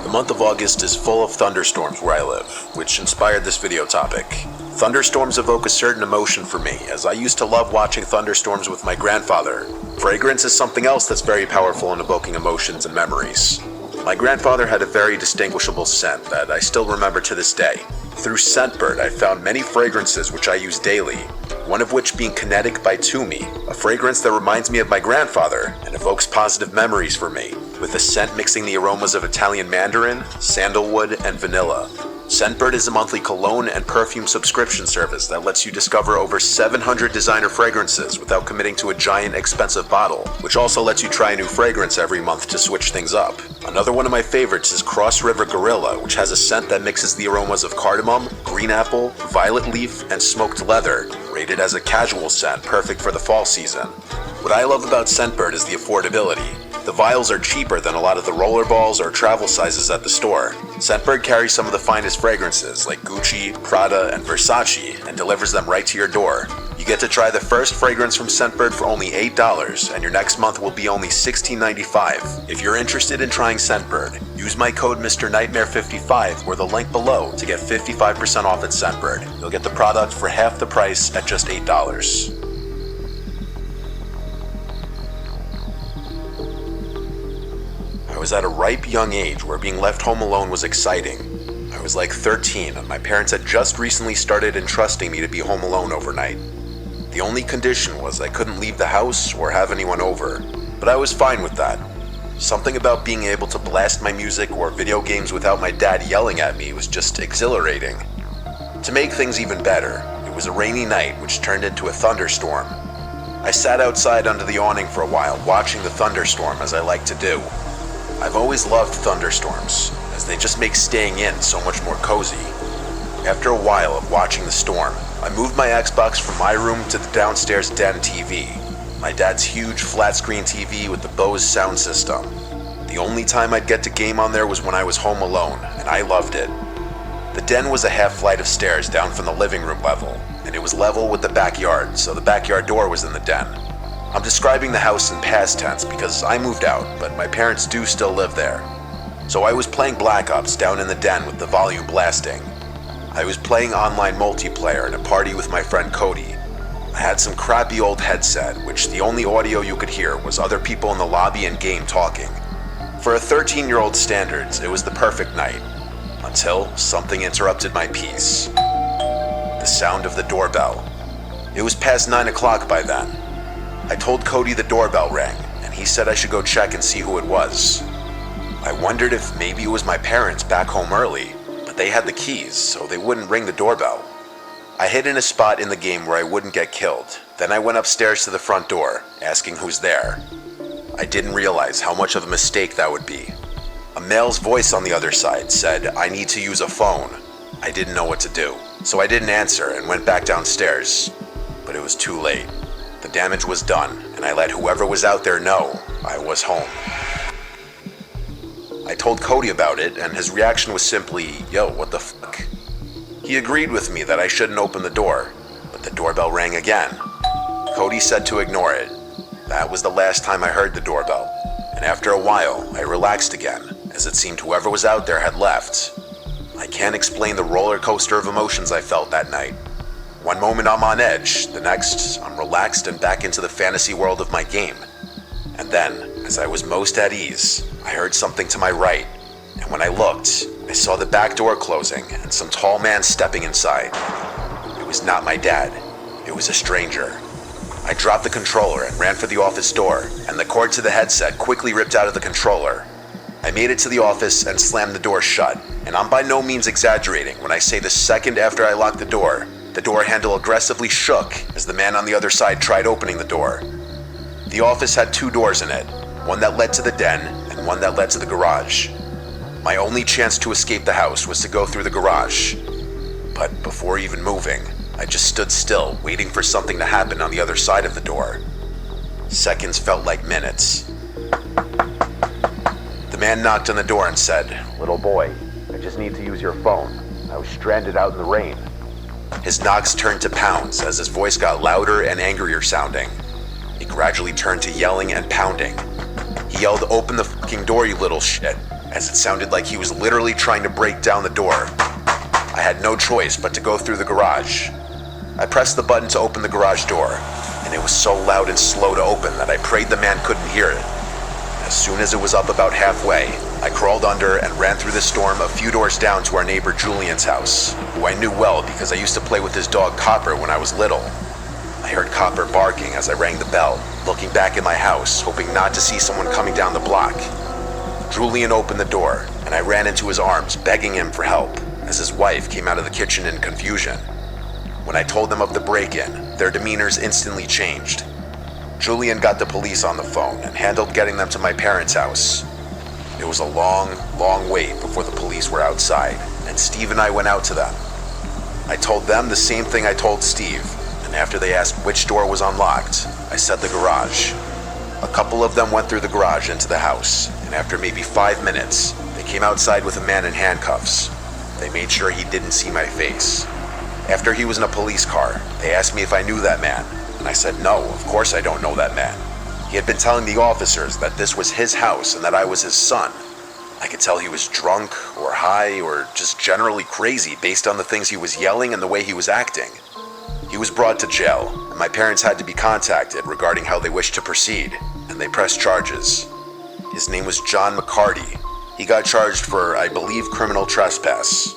The month of August is full of thunderstorms where I live, which inspired this video topic. Thunderstorms evoke a certain emotion for me, as I used to love watching thunderstorms with my grandfather. Fragrance is something else that's very powerful in evoking emotions and memories. My grandfather had a very distinguishable scent that I still remember to this day. Through Scentbird, I found many fragrances which I use daily, one of which being Kinetic by Toomey, a fragrance that reminds me of my grandfather and evokes positive memories for me, with the scent mixing the aromas of Italian mandarin, sandalwood, and vanilla. Scentbird is a monthly cologne and perfume subscription service that lets you discover over 700 designer fragrances without committing to a giant expensive bottle, which also lets you try a new fragrance every month to switch things up. Another one of my favorites is Cross River Gorilla, which has a scent that mixes the aromas of cardamom, green apple, violet leaf, and smoked leather, rated as a casual scent perfect for the fall season. What I love about Scentbird is the affordability. The vials are cheaper than a lot of the rollerballs or travel sizes at the store. Scentbird carries some of the finest fragrances like Gucci, Prada, and Versace and delivers them right to your door. You get to try the first fragrance from Scentbird for only $8, and your next month will be only $16.95. If you're interested in trying Scentbird, use my code MrNightmare55 or the link below to get 55% off at Scentbird. You'll get the product for half the price at just $8. I was at a ripe young age where being left home alone was exciting. I was like 13 and my parents had just recently started entrusting me to be home alone overnight. The only condition was I couldn't leave the house or have anyone over, but I was fine with that. Something about being able to blast my music or video games without my dad yelling at me was just exhilarating. To make things even better, it was a rainy night which turned into a thunderstorm. I sat outside under the awning for a while watching the thunderstorm as I like to do. I've always loved thunderstorms, as they just make staying in so much more cozy. After a while of watching the storm, I moved my Xbox from my room to the downstairs den TV, my dad's huge flat-screen TV with the Bose sound system. The only time I'd get to game on there was when I was home alone, and I loved it. The den was a half flight of stairs down from the living room level, and it was level with the backyard, so the backyard door was in the den. I'm describing the house in past tense because I moved out, but my parents do still live there. So I was playing Black Ops down in the den with the volume blasting. I was playing online multiplayer in a party with my friend Cody. I had some crappy old headset, which the only audio you could hear was other people in the lobby and game talking. For a 13-year-old standards, it was the perfect night, until something interrupted my peace. The sound of the doorbell. It was past 9 o'clock by then. I told Cody the doorbell rang, and he said I should go check and see who it was. I wondered if maybe it was my parents back home early, but they had the keys, so they wouldn't ring the doorbell. I hid in a spot in the game where I wouldn't get killed. Then I went upstairs to the front door, asking who's there. I didn't realize how much of a mistake that would be. A male's voice on the other side said, "I need to use a phone." I didn't know what to do, so I didn't answer and went back downstairs. But it was too late. The damage was done, and I let whoever was out there know I was home. I told Cody about it, and his reaction was simply, "Yo, what the fuck?" He agreed with me that I shouldn't open the door, but the doorbell rang again. Cody said to ignore it. That was the last time I heard the doorbell, and after a while, I relaxed again, as it seemed whoever was out there had left. I can't explain the roller coaster of emotions I felt that night. One moment I'm on edge, the next I'm relaxed and back into the fantasy world of my game. And then, as I was most at ease, I heard something to my right, and when I looked, I saw the back door closing and some tall man stepping inside. It was not my dad, it was a stranger. I dropped the controller and ran for the office door, and the cord to the headset quickly ripped out of the controller. I made it to the office and slammed the door shut, and I'm by no means exaggerating when I say the second after I locked the door handle aggressively shook as the man on the other side tried opening the door. The office had 2 doors in it, one that led to the den and one that led to the garage. My only chance to escape the house was to go through the garage. But before even moving, I just stood still, waiting for something to happen on the other side of the door. Seconds felt like minutes. The man knocked on the door and said, "Little boy, I just need to use your phone. I was stranded out in the rain." His knocks turned to pounds as his voice got louder and angrier sounding. It gradually turned to yelling and pounding. He yelled, "Open the fucking door, you little shit." as it sounded like he was literally trying to break down the door. I had no choice but to go through the garage. I pressed the button to open the garage door, and it was so loud and slow to open that I prayed the man couldn't hear it. As soon as it was up about halfway, I crawled under and ran through the storm a few doors down to our neighbor Julian's house, who I knew well because I used to play with his dog Copper when I was little. I heard Copper barking as I rang the bell, looking back at my house, hoping not to see someone coming down the block. Julian opened the door, and I ran into his arms, begging him for help, as his wife came out of the kitchen in confusion. When I told them of the break-in, their demeanors instantly changed. Julian got the police on the phone and handled getting them to my parents' house. It was a long, long wait before the police were outside, and Steve and I went out to them. I told them the same thing I told Steve, and after they asked which door was unlocked, I said the garage. A couple of them went through the garage into the house, and after maybe 5 minutes, they came outside with a man in handcuffs. They made sure he didn't see my face. After he was in a police car, they asked me if I knew that man, and I said no, of course I don't know that man. He had been telling the officers that this was his house and that I was his son. I could tell he was drunk or high or just generally crazy based on the things he was yelling and the way he was acting. He was brought to jail, and my parents had to be contacted regarding how they wished to proceed, and they pressed charges. His name was John McCarty. He got charged for, I believe, criminal trespass.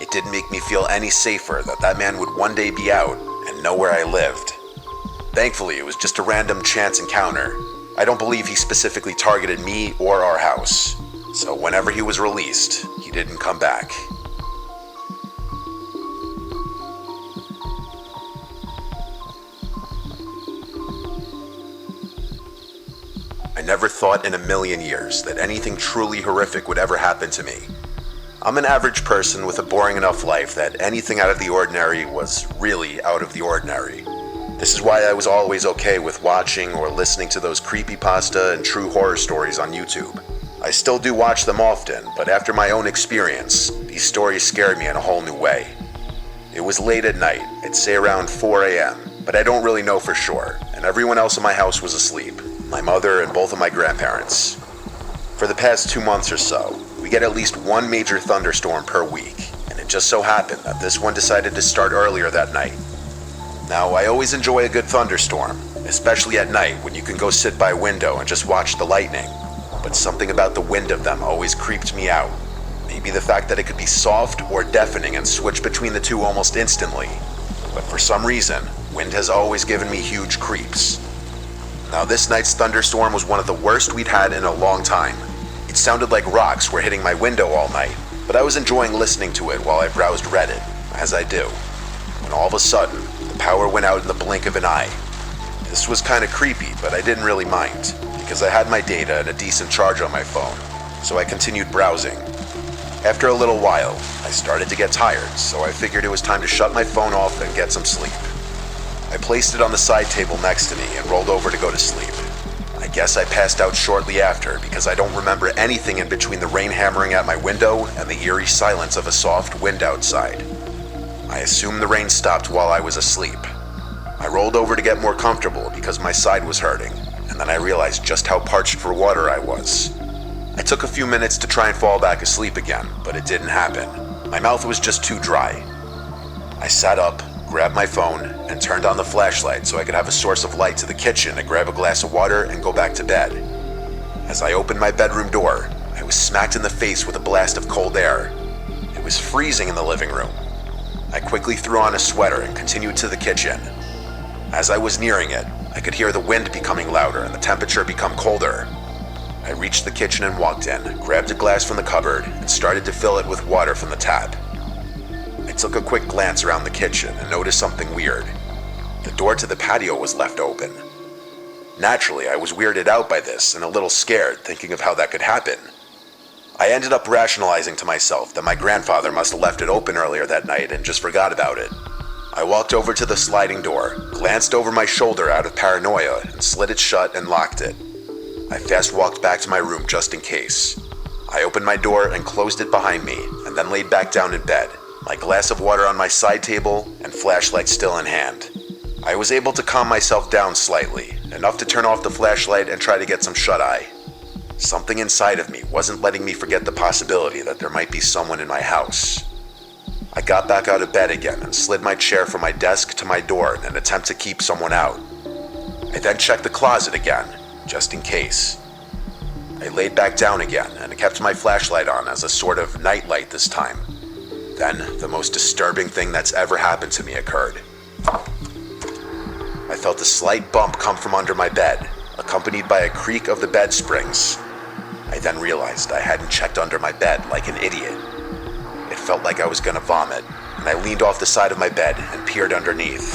It didn't make me feel any safer that that man would one day be out and know where I lived. Thankfully, it was just a random chance encounter. I don't believe he specifically targeted me or our house. So whenever he was released, he didn't come back. I never thought in a million years that anything truly horrific would ever happen to me. I'm an average person with a boring enough life that anything out of the ordinary was really out of the ordinary. This is why I was always okay with watching or listening to those creepypasta and true horror stories on YouTube. I still do watch them often, but after my own experience, these stories scared me in a whole new way. It was late at night, I'd say around 4 a.m., but I don't really know for sure, and everyone else in my house was asleep, my mother and both of my grandparents. For the past 2 months or so, we get at least one major thunderstorm per week, and it just so happened that this one decided to start earlier that night. Now, I always enjoy a good thunderstorm, especially at night when you can go sit by a window and just watch the lightning. But something about the wind of them always creeped me out. Maybe the fact that it could be soft or deafening and switch between the two almost instantly. But for some reason, wind has always given me huge creeps. Now, this night's thunderstorm was one of the worst we'd had in a long time. It sounded like rocks were hitting my window all night, but I was enjoying listening to it while I browsed Reddit, as I do. When all of a sudden, the power went out in the blink of an eye. This was kind of creepy, but I didn't really mind, because I had my data and a decent charge on my phone, so I continued browsing. After a little while, I started to get tired, so I figured it was time to shut my phone off and get some sleep. I placed it on the side table next to me and rolled over to go to sleep. I guess I passed out shortly after because I don't remember anything in between the rain hammering at my window and the eerie silence of a soft wind outside. I assume the rain stopped while I was asleep. I rolled over to get more comfortable because my side was hurting, and then I realized just how parched for water I was. I took a few minutes to try and fall back asleep again, but it didn't happen. My mouth was just too dry. I sat up, grabbed my phone, and turned on the flashlight so I could have a source of light to the kitchen to grab a glass of water and go back to bed. As I opened my bedroom door, I was smacked in the face with a blast of cold air. It was freezing in the living room. I quickly threw on a sweater and continued to the kitchen. As I was nearing it, I could hear the wind becoming louder and the temperature become colder. I reached the kitchen and walked in, grabbed a glass from the cupboard, and started to fill it with water from the tap. I took a quick glance around the kitchen and noticed something weird. The door to the patio was left open. Naturally, I was weirded out by this and a little scared, thinking of how that could happen. I ended up rationalizing to myself that my grandfather must have left it open earlier that night and just forgot about it. I walked over to the sliding door, glanced over my shoulder out of paranoia, and slid it shut and locked it. I fast walked back to my room just in case. I opened my door and closed it behind me, and then laid back down in bed, my glass of water on my side table and flashlight still in hand. I was able to calm myself down slightly, enough to turn off the flashlight and try to get some shut-eye. Something inside of me wasn't letting me forget the possibility that there might be someone in my house. I got back out of bed again and slid my chair from my desk to my door in an attempt to keep someone out. I then checked the closet again, just in case. I laid back down again and kept my flashlight on as a sort of nightlight this time. Then, the most disturbing thing that's ever happened to me occurred. I felt a slight bump come from under my bed, accompanied by a creak of the bed springs. I then realized I hadn't checked under my bed like an idiot. It felt like I was gonna vomit, and I leaned off the side of my bed and peered underneath.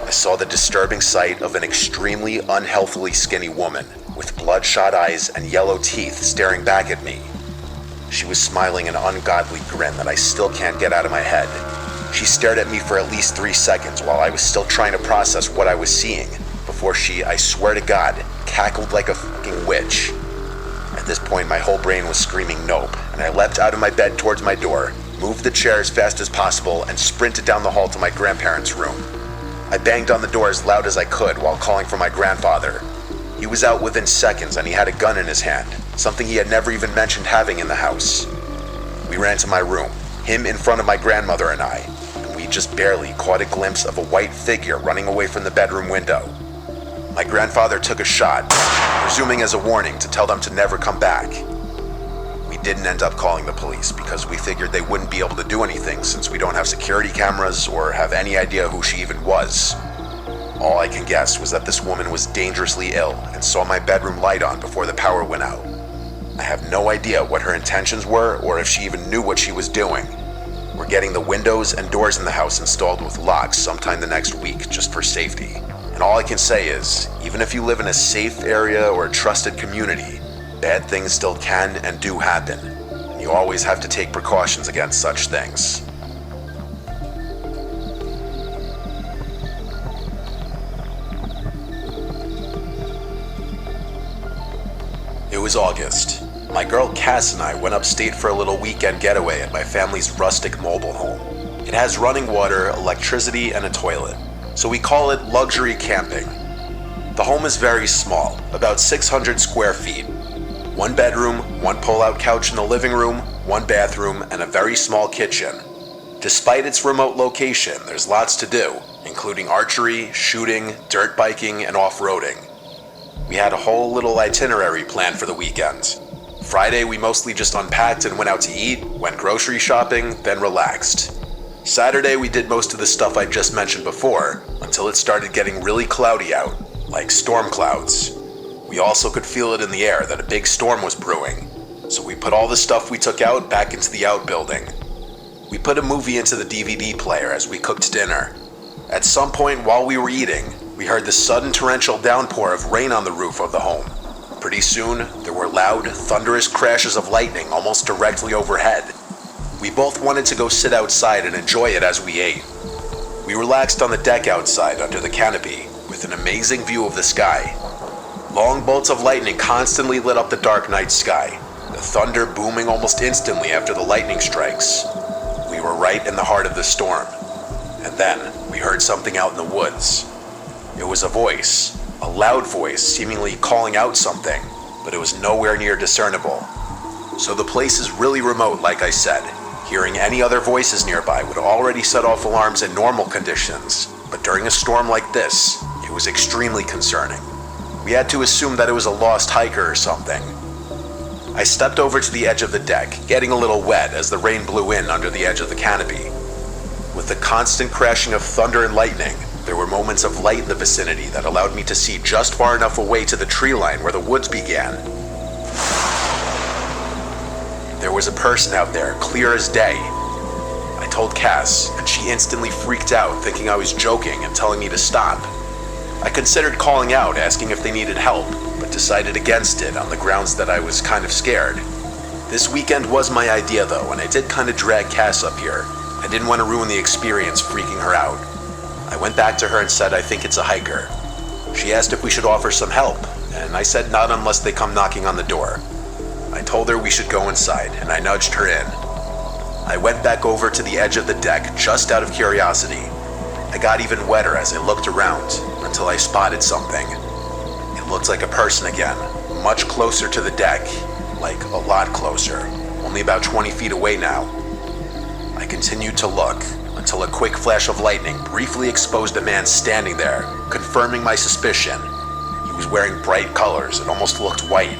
I saw the disturbing sight of an extremely unhealthily skinny woman with bloodshot eyes and yellow teeth staring back at me. She was smiling an ungodly grin that I still can't get out of my head. She stared at me for at least 3 seconds while I was still trying to process what I was seeing, before she, I swear to God, cackled like a fucking witch. At this point, my whole brain was screaming nope, and I leapt out of my bed towards my door, moved the chair as fast as possible, and sprinted down the hall to my grandparents' room. I banged on the door as loud as I could while calling for my grandfather. He was out within seconds and he had a gun in his hand, something he had never even mentioned having in the house. We ran to my room, him in front of my grandmother and I, and we just barely caught a glimpse of a white figure running away from the bedroom window. My grandfather took a shot, presuming as a warning to tell them to never come back. We didn't end up calling the police because we figured they wouldn't be able to do anything since we don't have security cameras or have any idea who she even was. All I can guess was that this woman was dangerously ill and saw my bedroom light on before the power went out. I have no idea what her intentions were or if she even knew what she was doing. We're getting the windows and doors in the house installed with locks sometime the next week just for safety. And all I can say is, even if you live in a safe area or a trusted community, bad things still can and do happen, and you always have to take precautions against such things. It was August. My girl Cass and I went upstate for a little weekend getaway at my family's rustic mobile home. It has running water, electricity, and a toilet, so we call it luxury camping. The home is very small, about 600 square feet. 1 bedroom, 1 pull-out couch in the living room, 1 bathroom, and a very small kitchen. Despite its remote location, there's lots to do, including archery, shooting, dirt biking, and off-roading. We had a whole little itinerary planned for the weekend. Friday, we mostly just unpacked and went out to eat, went grocery shopping, then relaxed. Saturday, we did most of the stuff I just mentioned before, until it started getting really cloudy out, like storm clouds. We also could feel it in the air that a big storm was brewing, so we put all the stuff we took out back into the outbuilding. We put a movie into the DVD player as we cooked dinner. At some point while we were eating, we heard the sudden torrential downpour of rain on the roof of the home. Pretty soon, there were loud, thunderous crashes of lightning almost directly overhead. We both wanted to go sit outside and enjoy it as we ate. We relaxed on the deck outside under the canopy, with an amazing view of the sky. Long bolts of lightning constantly lit up the dark night sky, the thunder booming almost instantly after the lightning strikes. We were right in the heart of the storm, and then we heard something out in the woods. It was a voice, a loud voice seemingly calling out something, but it was nowhere near discernible. So the place is really remote, like I said. Hearing any other voices nearby would already set off alarms in normal conditions, but during a storm like this, it was extremely concerning. We had to assume that it was a lost hiker or something. I stepped over to the edge of the deck, getting a little wet as the rain blew in under the edge of the canopy. With the constant crashing of thunder and lightning, there were moments of light in the vicinity that allowed me to see just far enough away to the tree line where the woods began. There was a person out there, clear as day. I told Cass, and she instantly freaked out, thinking I was joking and telling me to stop. I considered calling out, asking if they needed help, but decided against it on the grounds that I was kind of scared. This weekend was my idea though, and I did kind of drag Cass up here. I didn't want to ruin the experience freaking her out. I went back to her and said I think it's a hiker. She asked if we should offer some help, and I said not unless they come knocking on the door. I told her we should go inside, and I nudged her in. I went back over to the edge of the deck just out of curiosity. I got even wetter as I looked around until I spotted something. It It looked like a person again, much closer to the deck, like a lot closer, only about 20 feet away now. I continued to look until a quick flash of lightning briefly exposed a man standing there, confirming my suspicion. He was wearing bright colors, it almost looked white.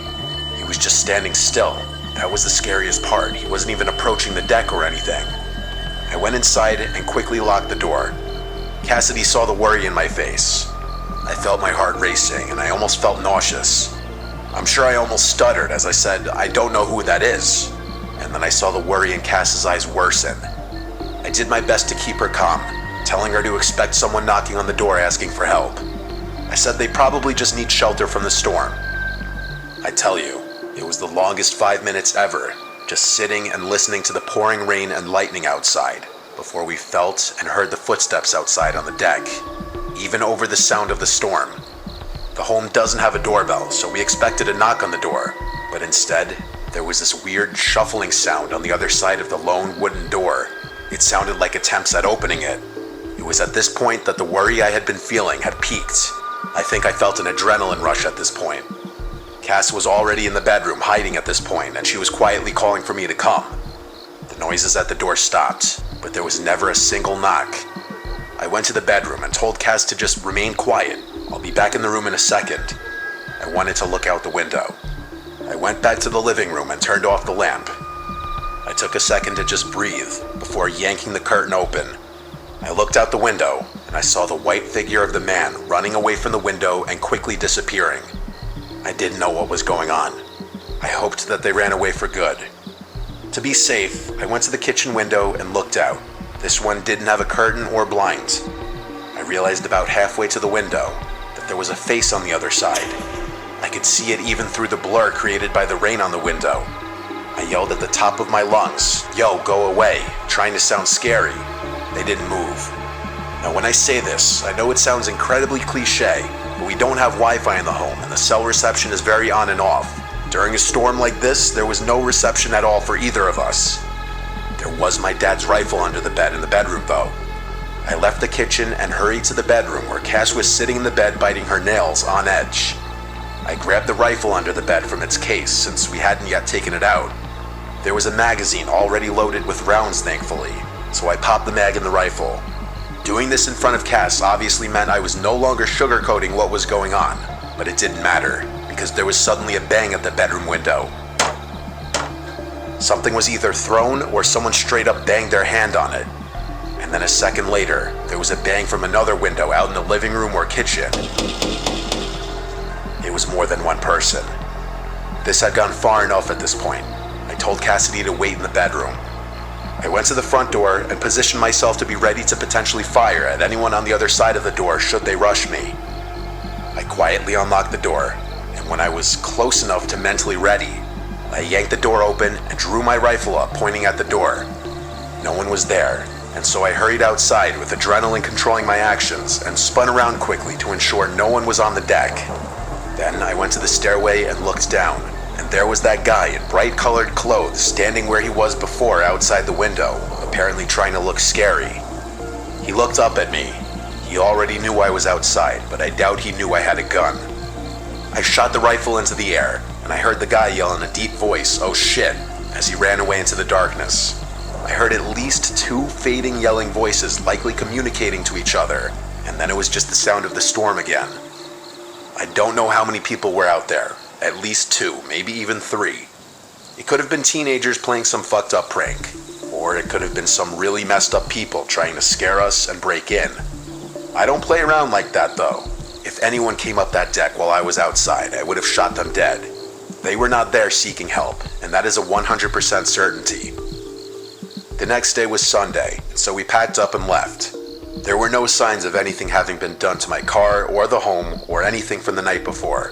He was just standing still. That was the scariest part. He wasn't even approaching the deck or anything. I went inside and quickly locked the door. Cassidy saw the worry in my face. I felt my heart racing and I almost felt nauseous. I'm sure I almost stuttered as I said, "I don't know who that is." And then I saw the worry in Cass's eyes worsen. I did my best to keep her calm, telling her to expect someone knocking on the door asking for help. I said they probably just need shelter from the storm. I tell you, it was the longest 5 minutes ever, just sitting and listening to the pouring rain and lightning outside, before we felt and heard the footsteps outside on the deck, even over the sound of the storm. The home doesn't have a doorbell, so we expected a knock on the door, but instead, there was this weird shuffling sound on the other side of the lone wooden door. It sounded like attempts at opening it. It was at this point that the worry I had been feeling had peaked. I think I felt an adrenaline rush at this point. Cass was already in the bedroom hiding at this point, and she was quietly calling for me to come. The noises at the door stopped, but there was never a single knock. I went to the bedroom and told Cass to just remain quiet. I'll be back in the room in a second. I wanted to look out the window. I went back to the living room and turned off the lamp. I took a second to just breathe before yanking the curtain open. I looked out the window and I saw the white figure of the man running away from the window and quickly disappearing. I didn't know what was going on. I hoped that they ran away for good. To be safe, I went to the kitchen window and looked out. This one didn't have a curtain or blinds. I realized about halfway to the window that there was a face on the other side. I could see it even through the blur created by the rain on the window. I yelled at the top of my lungs, "Yo, go away," trying to sound scary. They didn't move. Now when I say this, I know it sounds incredibly cliche, but we don't have Wi-Fi in the home and the cell reception is very on and off. During a storm like this, there was no reception at all for either of us. There was my dad's rifle under the bed in the bedroom though. I left the kitchen and hurried to the bedroom where Cass was sitting in the bed biting her nails on edge. I grabbed the rifle under the bed from its case since we hadn't yet taken it out. There was a magazine already loaded with rounds thankfully, so I popped the mag in the rifle. Doing this in front of Cass obviously meant I was no longer sugarcoating what was going on, but it didn't matter because there was suddenly a bang at the bedroom window. Something was either thrown or someone straight up banged their hand on it. And then a second later, there was a bang from another window out in the living room or kitchen. It was more than one person. This had gone far enough at this point. I told Cassidy to wait in the bedroom. I went to the front door and positioned myself to be ready to potentially fire at anyone on the other side of the door should they rush me. I quietly unlocked the door, and when I was close enough to mentally ready, I yanked the door open and drew my rifle up, pointing at the door. No one was there, and so I hurried outside with adrenaline controlling my actions and spun around quickly to ensure no one was on the deck. Then I went to the stairway and looked down, and there was that guy in bright-colored clothes standing where he was before outside the window, apparently trying to look scary. He looked up at me. He already knew I was outside, but I doubt he knew I had a gun. I shot the rifle into the air, and I heard the guy yell in a deep voice, "Oh shit," as he ran away into the darkness. I heard at least two fading yelling voices likely communicating to each other, and then it was just the sound of the storm again. I don't know how many people were out there. At least two, maybe even three. It could have been teenagers playing some fucked up prank, or it could have been some really messed up people trying to scare us and break in. I don't play around like that though. If anyone came up that deck while I was outside, I would have shot them dead. They were not there seeking help, and that is a 100% certainty. The next day was Sunday, so we packed up and left. There were no signs of anything having been done to my car or the home or anything from the night before.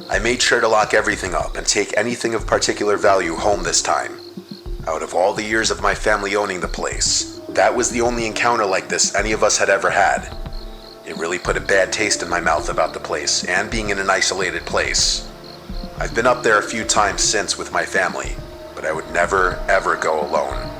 I made sure to lock everything up and take anything of particular value home this time. Out of all the years of my family owning the place, that was the only encounter like this any of us had ever had. It really put a bad taste in my mouth about the place and being in an isolated place. I've been up there a few times since with my family, but I would never, ever go alone.